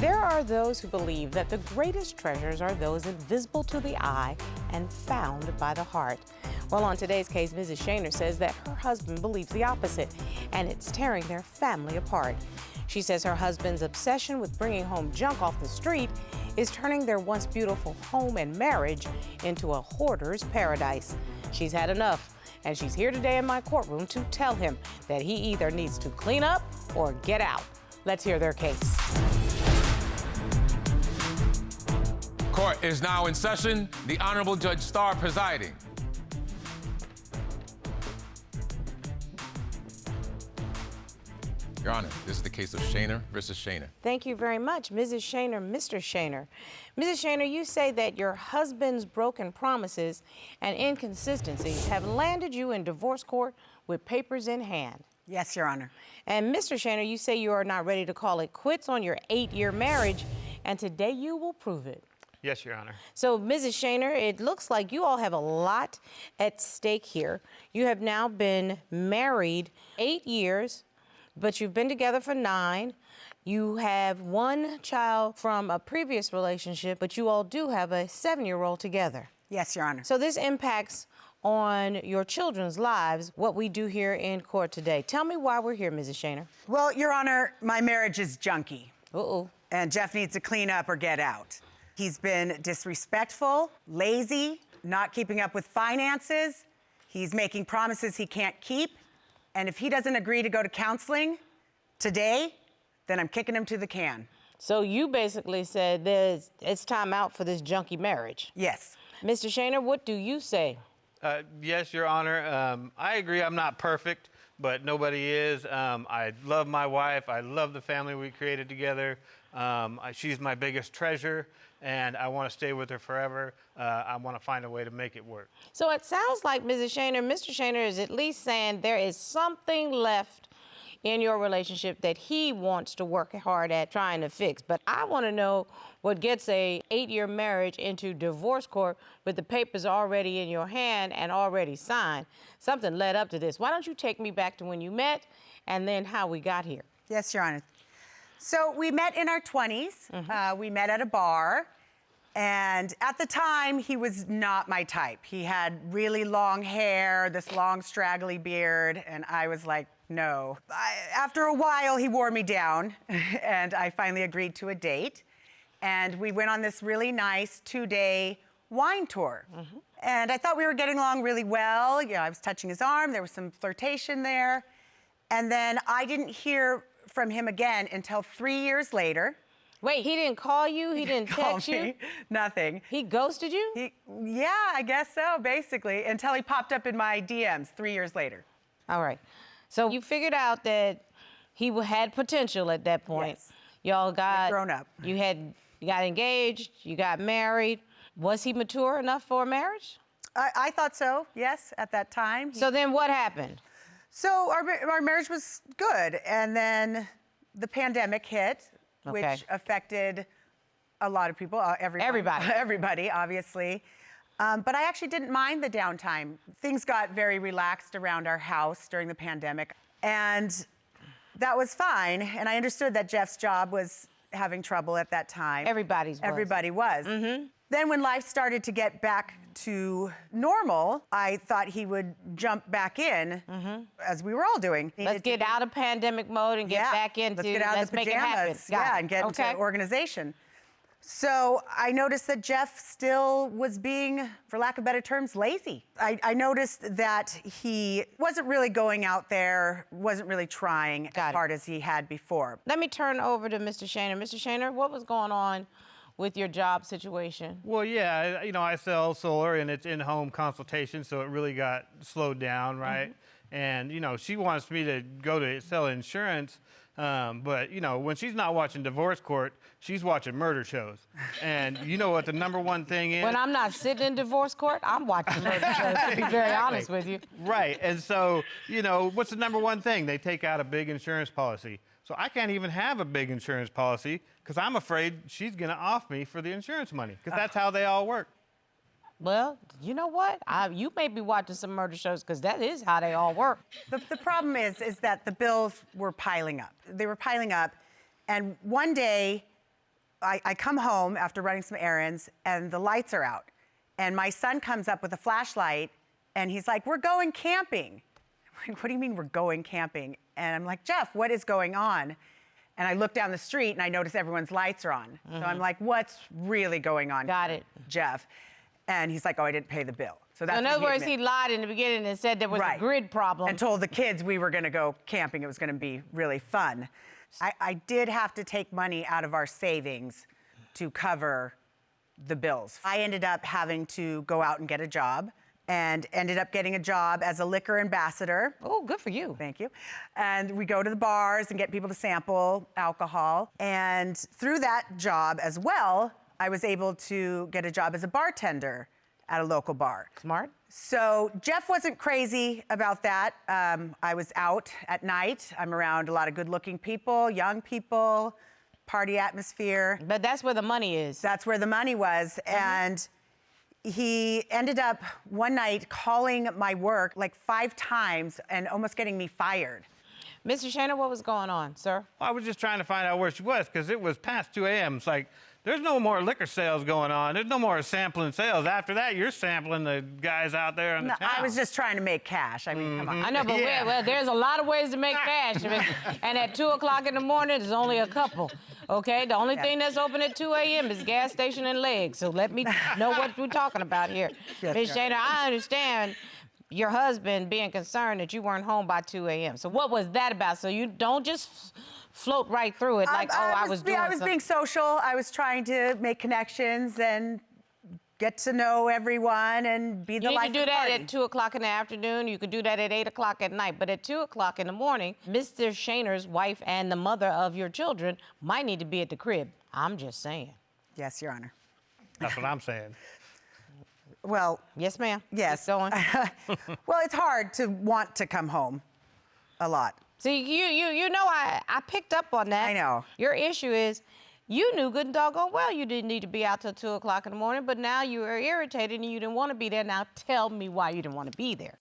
There are those who believe that the greatest treasures are those invisible to the eye and found by the heart. Well, on today's case, Mrs. Shaner says that her husband believes the opposite, and it's tearing their family apart. She says her husband's obsession with bringing home junk off the street is turning their once beautiful home and marriage into a hoarder's paradise. She's had enough, and she's here today in my courtroom to tell him that he either needs to clean up or get out. Let's hear their case. Court is now in session. The Honorable Judge Starr presiding. Your Honor, this is the case of Shaner versus Shaner. Thank you very much, Mrs. Shaner, Mr. Shaner. Mrs. Shaner, you say that your husband's broken promises and inconsistencies have landed you in divorce court with papers in hand. Yes, Your Honor. And Mr. Shaner, you say you are not ready to call it quits on your 8-year marriage, and today you will prove it. Yes, Your Honor. So, Mrs. Shaner, it looks like you all have a lot at stake here. You have now been married 8 years, but you've been together for 9. You have 1 child from a previous relationship, but you all do have a 7-year-old together. Yes, Your Honor. So this impacts on your children's lives, what we do here in court today. Tell me why we're here, Mrs. Shaner. Well, Your Honor, my marriage is junky. Uh-oh. And Jeff needs to clean up or get out. He's been disrespectful, lazy, not keeping up with finances. He's making promises he can't keep. And if he doesn't agree to go to counseling today, then I'm kicking him to the can. So you basically said it's time out for this junky marriage. Yes. Mr. Shaner, what do you say? Yes, Your Honor. I agree I'm not perfect, but nobody is. I love my wife. I love the family we created together. She's my biggest treasure, and I want to stay with her forever. I want to find a way to make it work. So it sounds like Mrs. Shaner, Mr. Shaner is at least saying there is something left in your relationship that he wants to work hard at trying to fix. But I want to know what gets a 8-year marriage into divorce court with the papers already in your hand and already signed. Something led up to this. Why don't you take me back to when you met and then how we got here? Yes, Your Honor. So we met in our 20s. Mm-hmm. We met at a bar. And at the time, he was not my type. He had really long hair, this long straggly beard, and I was like, no. After a while, he wore me down, and I finally agreed to a date. And we went on this really nice 2-day wine tour. Mm-hmm. And I thought we were getting along really well. You know, I was touching his arm. There was some flirtation there. And then I didn't hear from him again until 3 years later. Wait, he didn't call you? He didn't text you? Nothing. He ghosted you? Yeah, I guess so, basically, until he popped up in my DMs 3 years later. All right. So you figured out that he had potential at that point. Yes. Y'all got grown up. You got engaged, you got married. Was he mature enough for a marriage? I thought so, yes, at that time. So then what happened? So our marriage was good, and then the pandemic hit, Okay. which affected a lot of people, everybody, obviously. But I actually didn't mind the downtime. Things got very relaxed around our house during the pandemic, and that was fine. And I understood that Jeff's job was having trouble at that time. Everybody was. Mm-hmm. Then when life started to get back to normal, I thought he would jump back in, as we were all doing. Let's get out of pandemic mode and get back into, let's make it happen. And get into organization. So I noticed that Jeff still was being, for lack of better terms, lazy. I noticed that he wasn't really going out there, wasn't really trying as hard as he had before. Let me turn over to Mr. Shaner. Mr. Shaner, what was going on with your job situation? Well, yeah, you know, I sell solar, and it's in-home consultation, so it really got slowed down, right? And, you know, she wants me to go to sell insurance, but, you know, when she's not watching divorce court, she's watching murder shows. And you know what the #1 thing is? When I'm not sitting in divorce court, I'm watching murder shows, to be very honest with you. Right, and so, you know, what's the #1 thing? They take out a big insurance policy. So I can't even have a big insurance policy because I'm afraid she's going to off me for the insurance money, because that's how they all work. Well, you know what? You may be watching some murder shows because that is how they all work. The problem is that the bills were piling up. They were piling up, and one day I come home after running some errands, and the lights are out. And my son comes up with a flashlight, and he's like, "We're going camping." I'm like, "What do you mean we're going camping?" And I'm like, "Jeff, what is going on?" And I look down the street, and I notice everyone's lights are on. So I'm like, "What's really going on?" Got it. Jeff. And he's like, "Oh, I didn't pay the bill." So that's In when other words, admitted. he lied in the beginning and said there was a grid problem. And told the kids we were going to go camping. It was going to be really fun. I did have to take money out of our savings to cover the bills. I ended up having to go out and get a job, and ended up getting a job as a liquor ambassador. Oh, good for you. Thank you. And we go to the bars and get people to sample alcohol. And through that job as well, I was able to get a job as a bartender at a local bar. Smart. So Jeff wasn't crazy about that. I was out at night. I'm around a lot of good-looking people, young people, party atmosphere. But that's where the money is. That's where the money was. And he ended up one night calling my work like 5 times and almost getting me fired. Mr. Shaner, what was going on, sir? I was just trying to find out where she was because it was past 2 a.m. It's like, there's no more liquor sales going on. There's no more sampling sales. After that, you're sampling the guys out there in the town. I was just trying to make cash. I mean, come on. I know, but well, there's a lot of ways to make cash. And at 2 o'clock in the morning, there's only a couple, okay? The only thing that's open at 2 a.m. is gas station and legs. So let me know what we're talking about here. Ms. Shaner, I understand your husband being concerned that you weren't home by 2 a.m. So what was that about? So you don't just float right through it like, I was doing I was being social. I was trying to make connections and get to know everyone and be the life of the You can do that party. at 2 o'clock in the afternoon. You could do that at 8 o'clock at night. But at 2 o'clock in the morning, Mr. Shaner's wife and the mother of your children might need to be at the crib. I'm just saying. Yes, Your Honor. That's what I'm saying. Well, Yes, ma'am. yes. Keep going. Well, it's hard to want to come home a lot. See, you know, I picked up on that. I know. Your issue is you knew good and doggone well you didn't need to be out till 2 o'clock in the morning, but now you are irritated and you didn't want to be there. Now tell me why you didn't want to be there.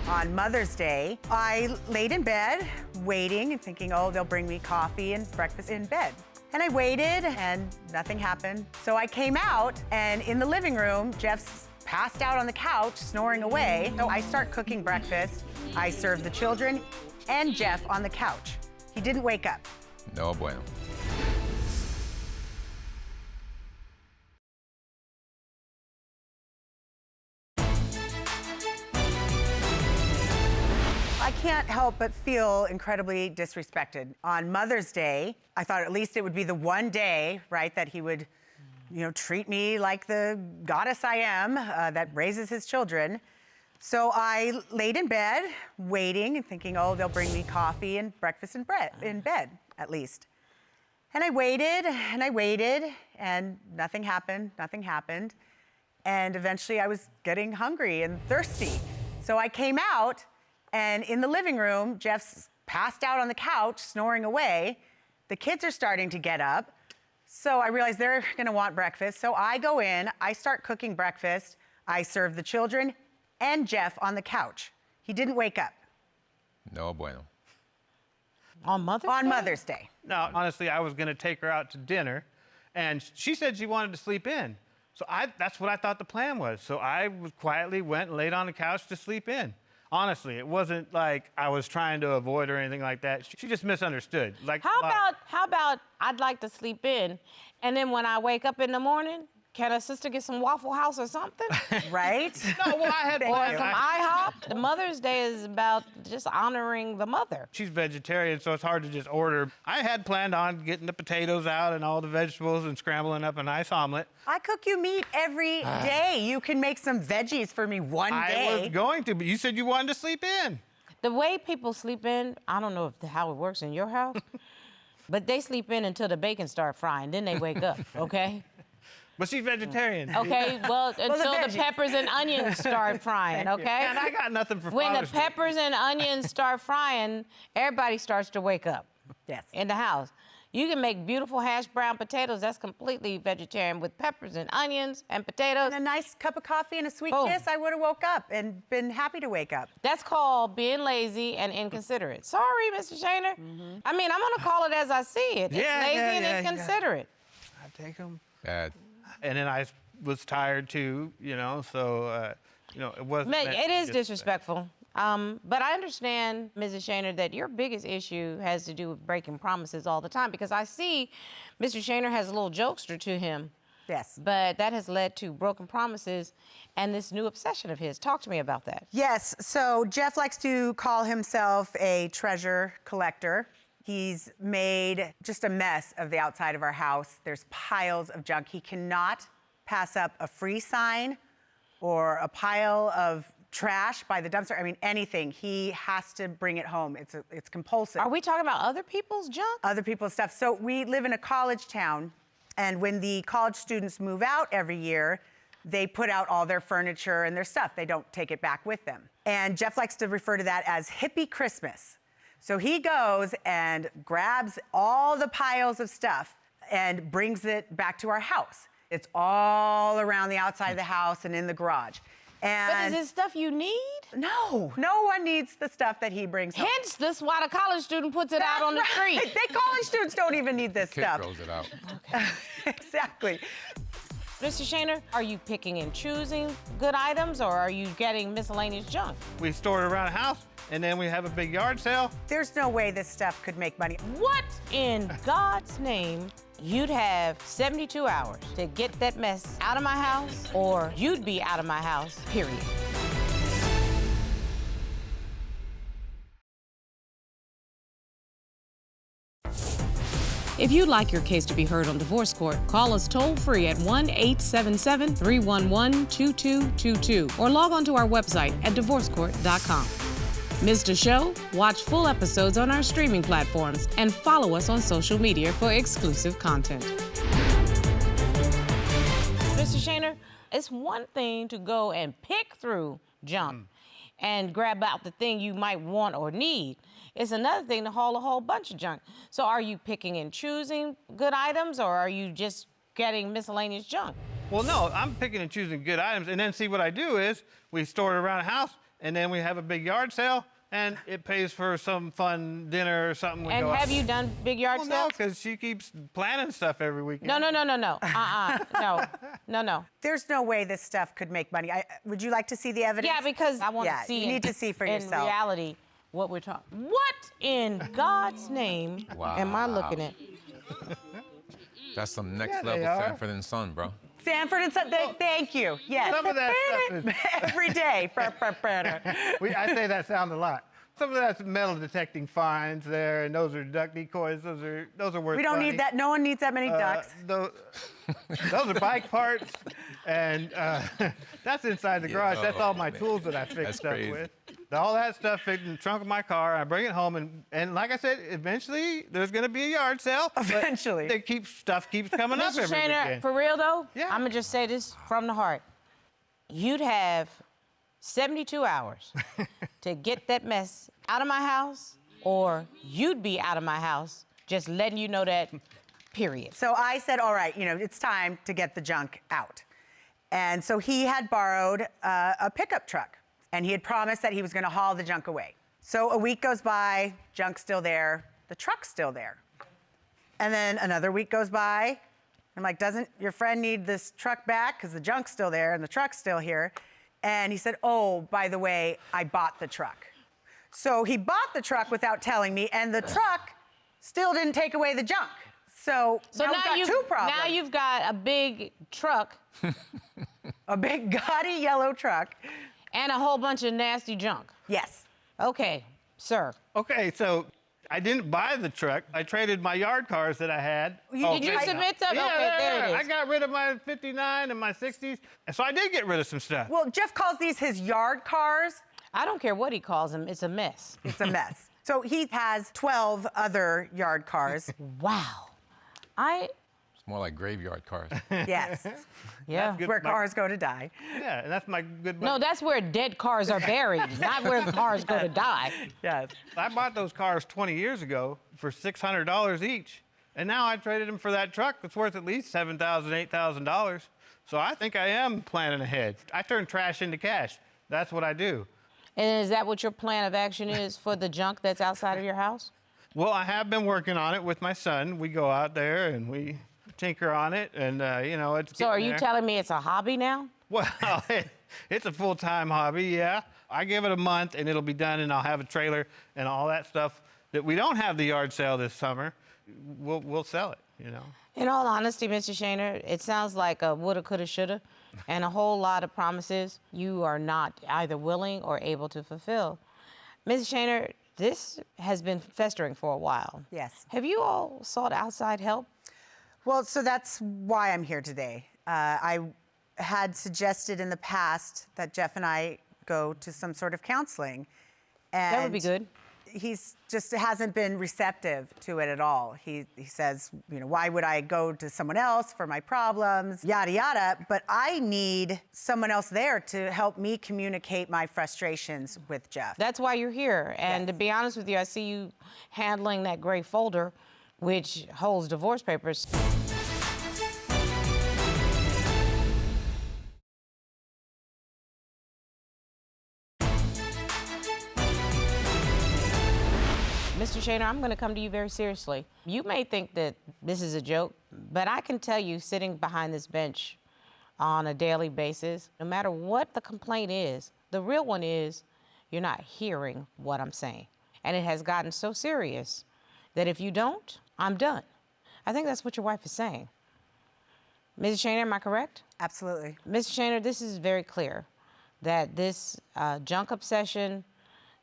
On Mother's Day, I laid in bed waiting and thinking, oh, they'll bring me coffee and breakfast in bed. And I waited and nothing happened. So I came out, and in the living room, Jeff's passed out on the couch, snoring away. So I start cooking breakfast. I serve the children and Jeff on the couch. He didn't wake up. No bueno. I can't help but feel incredibly disrespected. On Mother's Day, I thought at least it would be the one day, right, that he would, treat me like the goddess I am that raises his children. So I laid in bed, waiting and thinking, oh, they'll bring me coffee and breakfast in bed, at least. And I waited, and nothing happened. And eventually I was getting hungry and thirsty. So I came out, and in the living room, Jeff's passed out on the couch, snoring away. The kids are starting to get up. So I realized they're gonna want breakfast. So I go in, I start cooking breakfast. I serve the children and Jeff on the couch. He didn't wake up. No bueno. On Mother's Day? On Mother's Day. No, honestly, I was going to take her out to dinner, and she said she wanted to sleep in. So that's what I thought the plan was. So I quietly went and laid on the couch to sleep in. Honestly, it wasn't like I was trying to avoid or anything like that. She just misunderstood. Like, How about I'd like to sleep in, and then when I wake up in the morning, can a sister get some Waffle House or something? Right? No, well, I had Or planned. some IHOP? The Mother's Day is about just honoring the mother. She's vegetarian, so it's hard to just order. I had planned on getting the potatoes out and all the vegetables and scrambling up a nice omelet. I cook you meat every day. You can make some veggies for me one day. I was going to, but you said you wanted to sleep in. The way people sleep in, I don't know how it works in your house, but they sleep in until the bacon start frying, then they wake up, okay? But she's vegetarian. Okay, well, until the veggie. peppers and onions start frying, okay? And I got nothing for When the Father's Day. peppers and onions start frying, everybody starts to wake up Yes. in the house. You can make beautiful hashed brown potatoes. That's completely vegetarian with peppers and onions and potatoes. And a nice cup of coffee and a sweet Boom. kiss, I would have woke up and been happy to wake up. That's called being lazy and inconsiderate. Sorry, Mr. Shaner. I mean, I'm going to call it as I see it. It's Yeah, lazy yeah, and yeah, inconsiderate. take them. Bad. And then I was tired too, so, it wasn't. It is disrespectful. But I understand, Mrs. Shaner, that your biggest issue has to do with breaking promises all the time, because I see Mr. Shaner has a little jokester to him. Yes. But that has led to broken promises and this new obsession of his. Talk to me about that. Yes, so Jeff likes to call himself a treasure collector. He's made just a mess of the outside of our house. There's piles of junk. He cannot pass up a free sign or a pile of trash by the dumpster. I mean, anything. He has to bring it home. It's compulsive. Are we talking about other people's junk? Other people's stuff. So we live in a college town, and when the college students move out every year, they put out all their furniture and their stuff. They don't take it back with them. And Jeff likes to refer to that as hippie Christmas. So he goes and grabs all the piles of stuff and brings it back to our house. It's all around the outside of the house and in the garage. And But is it stuff you need? no one needs the stuff that he brings home. Hence, that's why the college student puts it out on the That's street. right. They college students don't even need this Kid stuff. throws it out. Exactly. Mr. Shaner, are you picking and choosing good items, or are you getting miscellaneous junk? We store it around the house, and then we have a big yard sale. There's no way this stuff could make money. What in God's name? You'd have 72 hours to get that mess out of my house, or you'd be out of my house, period. If you'd like your case to be heard on divorce court, call us toll-free at 1-877-311-2222 or log on to our website at divorcecourt.com. Missed a show? Watch full episodes on our streaming platforms and follow us on social media for exclusive content. Mr. Shaner, it's one thing to go and pick through junk and grab out the thing you might want or need. It's another thing to haul a whole bunch of junk. So are you picking and choosing good items, or are you just getting miscellaneous junk? Well, no, I'm picking and choosing good items, and then see what I do is we store it around the house, and then we have a big yard sale, and it pays for some fun dinner or something. We And go have out. you done big yard Well, no, sales? because she keeps planning stuff every weekend. No. No. There's no way this stuff could make money. Would you like to see the evidence? Yeah, because I want Yeah, to see you need to see for in yourself. reality what we're talking. What in God's name am I looking at? That's some next Yeah, they level are. Sanford and Son, bro. Sanford and Son, thank you. Yes. Some of that stuff is... Every day. I say that sound a lot. Some of that's metal detecting fines there, and those are duck decoys. Those are worth We don't money. need that. No one needs that many ducks. Those are bike parts, and that's inside the garage. That's all my man. tools that I fix That's stuff crazy. with. All that stuff fit in the trunk of my car. I bring it home, and like I said, eventually there's going to be a yard sale. but Eventually. Stuff keeps coming up Mr. every Shaner, weekend. for real though, Yeah. I'm gonna just say this from the heart. You'd have 72 hours to get that mess out of my house, or you'd be out of my house. Just letting you know that, period. So I said, all right, it's time to get the junk out. And so he had borrowed a pickup truck, and he had promised that he was going to haul the junk away. So a week goes by, junk's still there, the truck's still there. And then another week goes by. I'm like, doesn't your friend need this truck back? Because the junk's still there and the truck's still here. And he said, oh, by the way, I bought the truck. So he bought the truck without telling me, and the truck still didn't take away the junk. So now we've got two problems. Now you've got a big truck A big gaudy yellow truck. and a whole bunch of nasty junk. Yes. Okay, sir. Okay, so I didn't buy the truck. I traded my yard cars that I had. Did you submit them? Yeah, Okay, there it is. I got rid of my 59 and my 60s, and so I did get rid of some stuff. Well, Jeff calls these his yard cars. I don't care what he calls them, it's a mess. It's a mess. So he has 12 other yard cars. Wow. It's more like graveyard cars. Yes. Yeah. good. Where My- cars go to die. Yeah, and that's my good buddy. No, that's where dead cars are buried, not where cars go to die. Yes. I bought those cars 20 years ago for $600 each, and now I traded them for that truck that's worth at least $7,000, $8,000. So I think I am planning ahead. I turn trash into cash. That's what I do. And is that what your plan of action is for the junk that's outside of your house? Well, I have been working on it with my son. We go out there and we tinker on it, and it's. So are getting you there. telling me it's a hobby now? Well, it's a full-time hobby, yeah. I give it a month, and it'll be done, and I'll have a trailer and all that stuff that we don't have the yard sale this summer. We'll sell it, In all honesty, Mr. Shaner, it sounds like a woulda, coulda, shoulda, and a whole lot of promises you are not either willing or able to fulfill. Mrs. Shaner, this has been festering for a while. Yes. Have you all sought outside help? Well, so that's why I'm here today. I had suggested in the past that Jeff and I go to some sort of counseling. And That would be good. He's just hasn't been receptive to it at all. He says, why would I go to someone else for my problems, yada, yada. But I need someone else there to help me communicate my frustrations with Jeff. That's why you're here. And Yes. to be honest with you, I see you handling that gray folder, which holds divorce papers. Mr. Shaner, I'm going to come to you very seriously. You may think that this is a joke, but I can tell you, sitting behind this bench on a daily basis, no matter what the complaint is, the real one is you're not hearing what I'm saying. And it has gotten so serious that if you don't, I'm done. I think that's what your wife is saying. Mrs. Shaner, am I correct? Absolutely. Mr. Shaner, this is very clear that this junk obsession,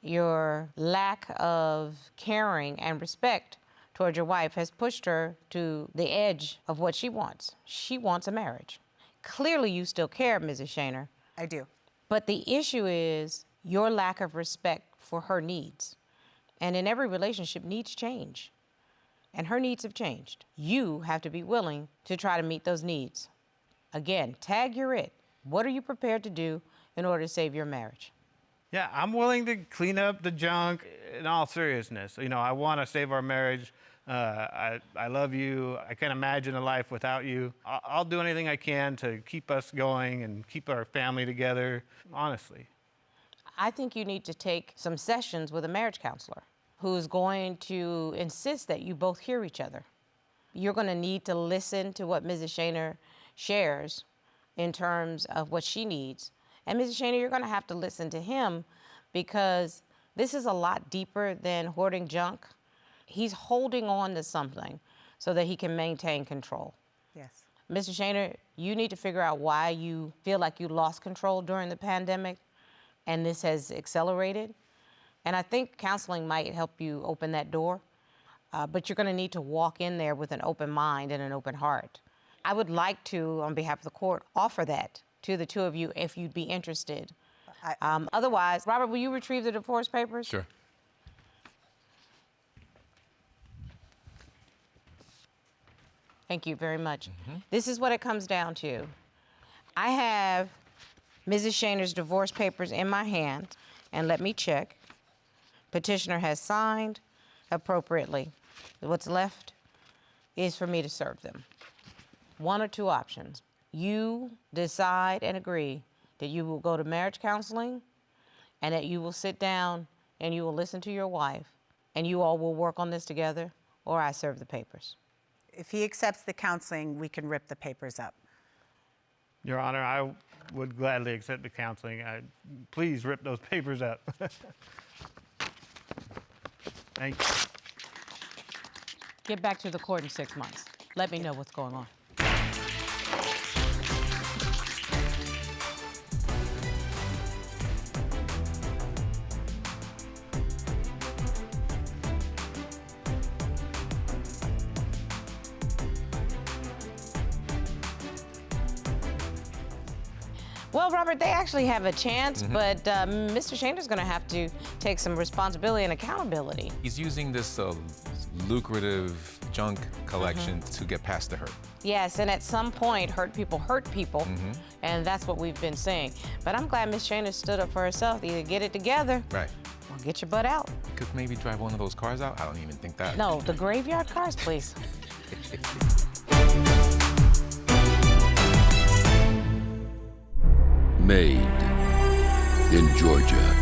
your lack of caring and respect toward your wife has pushed her to the edge of what she wants. She wants a marriage. Clearly, you still care, Mrs. Shaner. I do. But the issue is your lack of respect for her needs. And in every relationship, needs change. And her needs have changed. You have to be willing to try to meet those needs. Again, tag your it. What are you prepared to do in order to save your marriage? Yeah, I'm willing to clean up the junk in all seriousness. I want to save our marriage. I love you. I can't imagine a life without you. I'll do anything I can to keep us going and keep our family together, honestly. I think you need to take some sessions with a marriage counselor who's going to insist that you both hear each other. You're going to need to listen to what Mrs. Shaner shares in terms of what she needs. And Mrs. Shaner, you're going to have to listen to him because this is a lot deeper than hoarding junk. He's holding on to something so that he can maintain control. Yes. Mr. Shaner, you need to figure out why you feel like you lost control during the pandemic and this has accelerated. And I think counseling might help you open that door, but you're going to need to walk in there with an open mind and an open heart. I would like to, on behalf of the court, offer that to the two of you if you'd be interested. Otherwise, Robert, will you retrieve the divorce papers? Sure. Thank you very much. This is what it comes down to. I have Mrs. Shaner's divorce papers in my hand, and let me check. Petitioner has signed appropriately. What's left is for me to serve them. One or two options. You decide and agree that you will go to marriage counseling and that you will sit down and you will listen to your wife and you all will work on this together, or I serve the papers. If he accepts the counseling, we can rip the papers up. Your Honor, I would gladly accept the counseling. Please rip those papers up. Thank you. Get back to the court in 6 months. Let me know what's going on. Well, Robert, they actually have a chance, but Mr. Shaner's going to have to take some responsibility and accountability. He's using this lucrative junk collection to get past the hurt. Yes, and at some point, hurt people, and that's what we've been saying. But I'm glad Miss Shaner stood up for herself. Either get it together, Right. or get your butt out. You could maybe drive one of those cars out. I don't even think that. No, the graveyard cars, please. Made in Georgia.